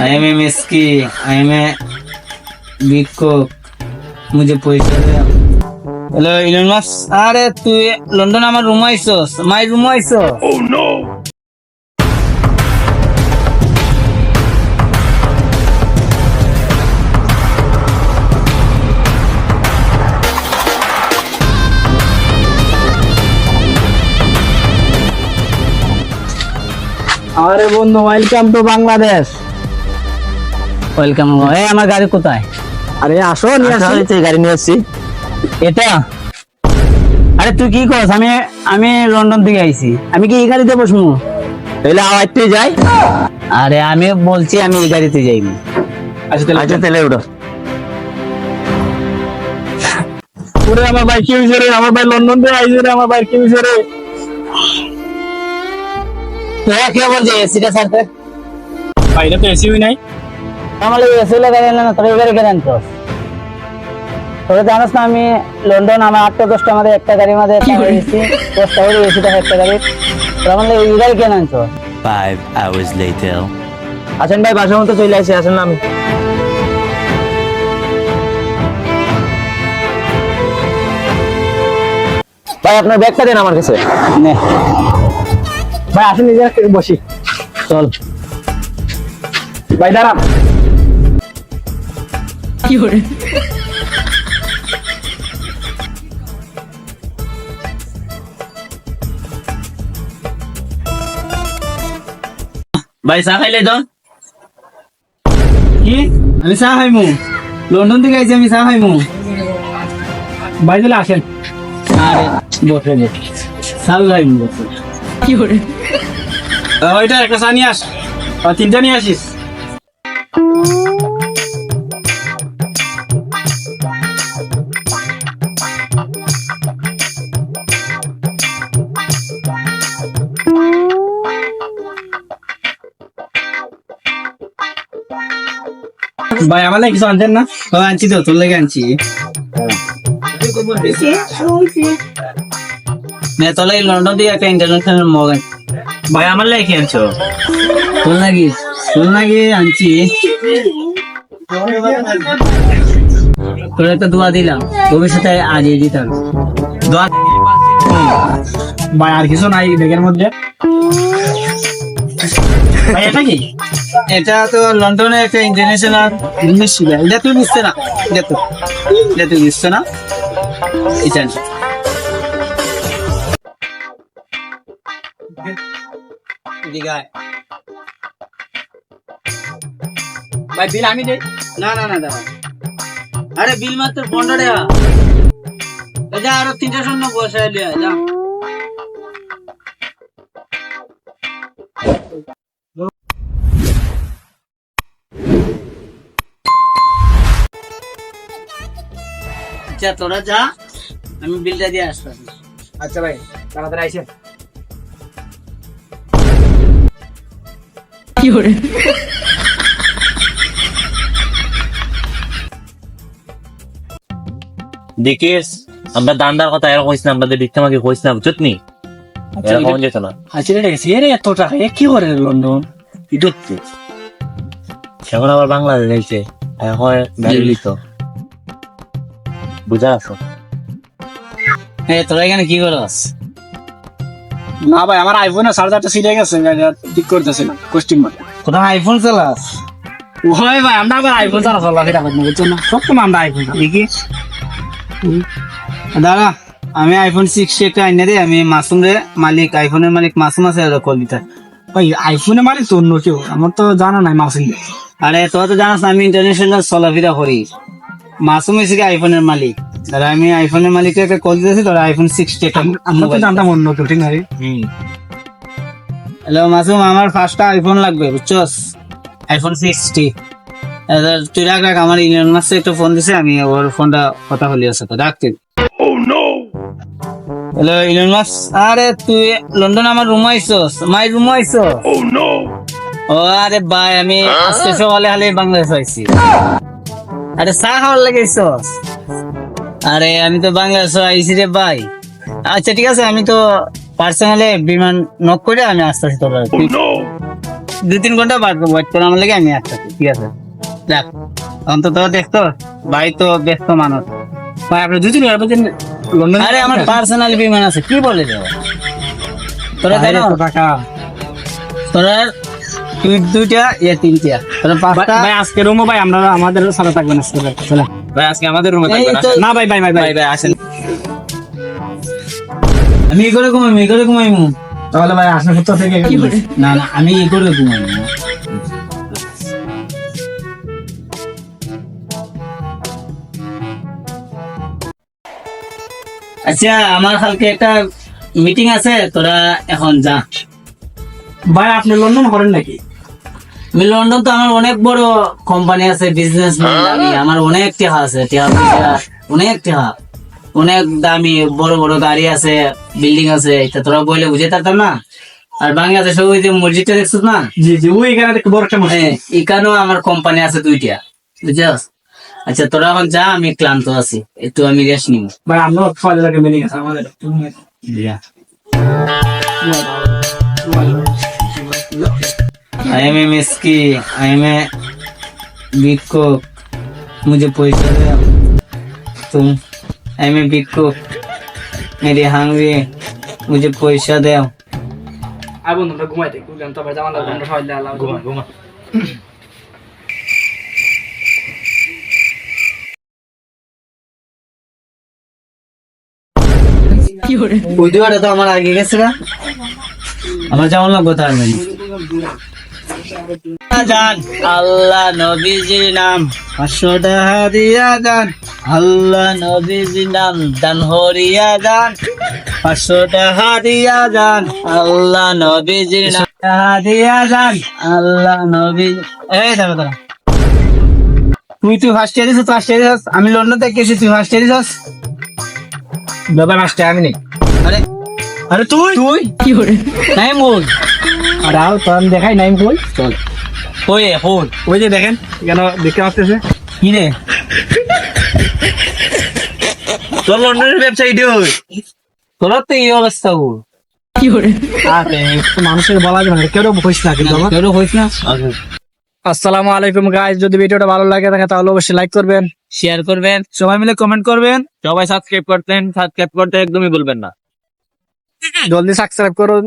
I am a मिस्की, I am a big coke, मुझे पैसा दे। हेलो इलन मास्क, अरे তুই লন্ডন আমার রুম আইছস, মাই রুম আইছো? Oh no! আরে বন্ধু, ওয়েলকাম টু বাংলাদেশ। ওয়েলকাম। এই আমার গাড়ি কোথায়? আরে আসো, নিয়ে আসো। গাড়ি নিয়ে আসছি। এটা? আরে তুই কি করছ? আমি লন্ডন থেকে আইছি। আমি কি এই গাড়িতে বসবো? তাহলে আওয়াজতে যাই। আরে আমি বলছি আমি এই গাড়িতে যাইনি। আচ্ছা তাহলে উঠো। ওরে আমার ভাই কি হইছে রে? আমার ভাই লন্ডন থেকে আইছে রে। আমার ভাই কি হইছে রে? তোরা কে বলছে এসিটা ছাড়তে? বাইরে তো এসিই নাই। আমার এসি লাগাই না, তোর এই গাড়ি কেন আনছস? তোরা জানাস না আমি লন্ডন আমার 8-10টা আমাদের একটা গাড়ির মধ্যে এসি 10টা করে এসিটা একটা গাড়ি। তোরা আমার এই গাড়ি কেন আনছস? 5 hours later. আসেন ভাই, বাসার মতো চলে আসি। আসেন না আমি ভাই, আপনার ব্যাগটা দেন আমার কাছে। নে ভাই আসেন, নিজে বসি। চল। ভাই দাঁড়ান। কি করে? ভাই চা খাইলে তো? কি? আমি চা খাইমু, লন্ডন থেকে আইছি, আমি চা খাইমু। ভাই তাহলে আসেন। আরে বসে নে, চা খাইমু বসে। কি করে? ওইটা একটা চা নিয়ে আস, আর 3টা নিয়ে আসিস। ভাই আমার লাগে কিছু আনছেন না? আনছি তো, তোর লাগে আনছি। নে তোর লাগে লন্ডন থেকে একটা ইন্টারন্যাশনাল মগ আনছি। ভাই আমার লাগে কি আনছো? তোর লাগে আনছি। তোর একটা দোয়া দিলাম, ভবিষ্যতে আগিয়ে দিতাম। দোয়া। ভাই আর কিছু নাই ব্যাগের মধ্যে? ভাই এটা কি? এটা তো লন্ডনের একটা ইন্টারন্যাশনাল জিনিস ছিল। এটা তুই বুঝতে না, এটা তুই বুঝতে না। এটা ভাই বিল আমি দেই। না দাদা, আরে বিল মাত্র 15 টাকা। এটা আরো 3টা শূন্য বসাই লিয়া যা। আচ্ছা তোরা যা, আমি বিলটা দিয়ে আসতেছি। আচ্ছা ভাই, তাড়াতাড়ি আইসেন। কি করে? দেখিস আমরা দান্দার কথা এরকম কইস না, আমাদের ভিক্ষা মাকে কইস না, বুঝত নি? এরকম যেত না। আচ্ছা রে, এর এত টাকা এ কি করে লন্ডন? ইডুতে এখন আবার বাংলাদেশ যাইছে, এখন গাড়ি তো বুঝা আছো? তোরা এখানে কি করস? না ভাই, আমার আইফোনে চার্জারটা ছিঁড়ে গেছে, ঠিক করতেছে না কস্টিং মতো। কোথায় আইফোন চালাস? ওই ভাই, আমরা আবার আইফোন চালা চলাফেরা করি না, বুঝছো না? সবসময় আমরা আইফোন দেখি দাঁড়া, আমি আইফোন 6 একটা আইনে দে। আমি মাসুম রে, মালিক আইফোনের মালিক মাসুম আছে, কল দিতে। ভাই আইফোনে মানে তো অন্য কেউ, আমার তো জানা নাই মাসুম। আরে তোরা তো জানাস আমি ইন্টারন্যাশনাল চলাফেরা করি। মাসুম হয়েছে আইফোনের মালিক। দাঁড়া, আমি আইফোনের মালিককে একটা কল দিতেছি। তোরা আইফোন 60 একটা আমরা তো জানতাম অন্য কেউ, ঠিক না রে? হ্যালো মাসুম, আমার 5টা আইফোন লাগবে, বুঝছস? আইফোন 60। তুই রাখ, আমার ইলিয়ন মাসে একটা ফোন দিছে, আমি ওর ফোনটা কথা বলি আছে তো, রাখতে। হ্যালো ইলিয়ন মাস, আরে তুই লন্ডন আমার রুম আইছস, মাই রুম আইছো? ও আরে ভাই, আমি আজকে সকালে খালি বাংলাদেশ আইছি। আরে চা খাওয়ার লাগে আইছস? আরে আমি তো বাংলাদেশ আইছি রে ভাই। আচ্ছা ঠিক আছে, আমি তো পার্সোনালি বিমান নক করে আমি আসতেছি তোর। 2-3 ঘন্টা বাদ ওয়েট করে আমার লাগে আমি আসতেছি ঠিক আছে দেখ অন্তত দেখতো ভাই তো ব্যস্ত মানুষ ভাই আপনি 2-3 ঘন্টার মধ্যে লন্ডন আরে আমার পার্সোনাল বিমান আছে কি বলে দেবো তোরা বাইরে জানো তো টাকা তোরা তুই 2টা 3টা তোরা 5টা ভাই আজকে রুমও ভাই আমরা আমাদের সাথে থাকবেন আজকে ভাই চলেন ভাই আজকে আমাদের রুমে এই থাকবেন তো- না ভাই ভাই ভাই ভাই ভাই আসেন আমি ই করে ঘুমাইমু তাহলে ভাই আসলে কোথা থেকে না না আমি ই করে ঘুমাইমু আচ্ছা আমার কালকে একটা মিটিং আছে তোরা এখন যা ভাই আপনি লন্ডন করেন নাকি আমি লন্ডন তো আমার অনেক বড় কোম্পানি আছে বিজনেস আমি আমার অনেক টাকা আছে টাকা পয়সা অনেক টাকা অনেক দামি বড় বড় গাড়ি আছে বিল্ডিং আছে এটা তোরা বলে বুঝে পারতাম না আর বাংলাদেশে ওই যে মসজিদটা দেখছিস না জি জি ওই এখানে দেখতে বড় একটা মসজিদ। হ্যাঁ এখানেও আমার কোম্পানি আছে 2টা বুঝছস আচ্ছা তোরা এখন যা আমি ক্লান্ত আছি একটু আমি রেস্ট নিব ভাই আমরা খাওয়া লাগে মিলিং আছে আমাদের आई एम ए मिस्की I am a big cook मुझे पैसा दे तुम I am a big cook मेरी हंग्री मुझे पैसा दे আর বন্ধু আমরা ঘুমাইতে ঘুরলাম তারপর যাওয়ার লাগবে আমরা সবাই আল্লাহ ঘুমা ঘুমা ওই দুয়াটা তো আমার আগে গেছে না আমার যেমন লাগবে তার মানে জান আল্লাহ নবীজির নাম 500 টাকা দিয়া যান আল্লাহ নবীজির নাম দান হরিয়া যান 500 টাকা দিয়া যান আল্লাহ নবীজির নাম টাকা দিয়া যান আল্লাহ নবী এই দাঁড়া দাঁড়া তুই ফার্স্ট ইয়ার দিছিস ফার্স্ট ইয়ার দিছিস আমি লন্ডন থেকে এসেছি তুই ফার্স্ট ইয়ার দিছিস ব্যাপার আসছে আমি নেই আরে আরে তুই তুই কি করে নাই মোল আরে আও তো আমি দেখাই নাই কই চল ওই ফোন ওই যে দেখেন কেন দেখতে আসতেছে কি রে তোর লন্ডনের ওয়েবসাইট তোর তো এই অবস্থা গো আরে একটু মানুষের বলা যাবে না কেউ কইস না কিন্তু আমার। কেউ হইস না আসসালামু আলাইকুম গাইস যদি ভিডিওটা ভালো লাগে থাকে তাহলে অবশ্যই লাইক করবেন শেয়ার করবেন সবাই মিলে কমেন্ট করবেন সবাই সাবস্ক্রাইব করতে একদমই বলবেন না জলদি সাবস্ক্রাইব করুন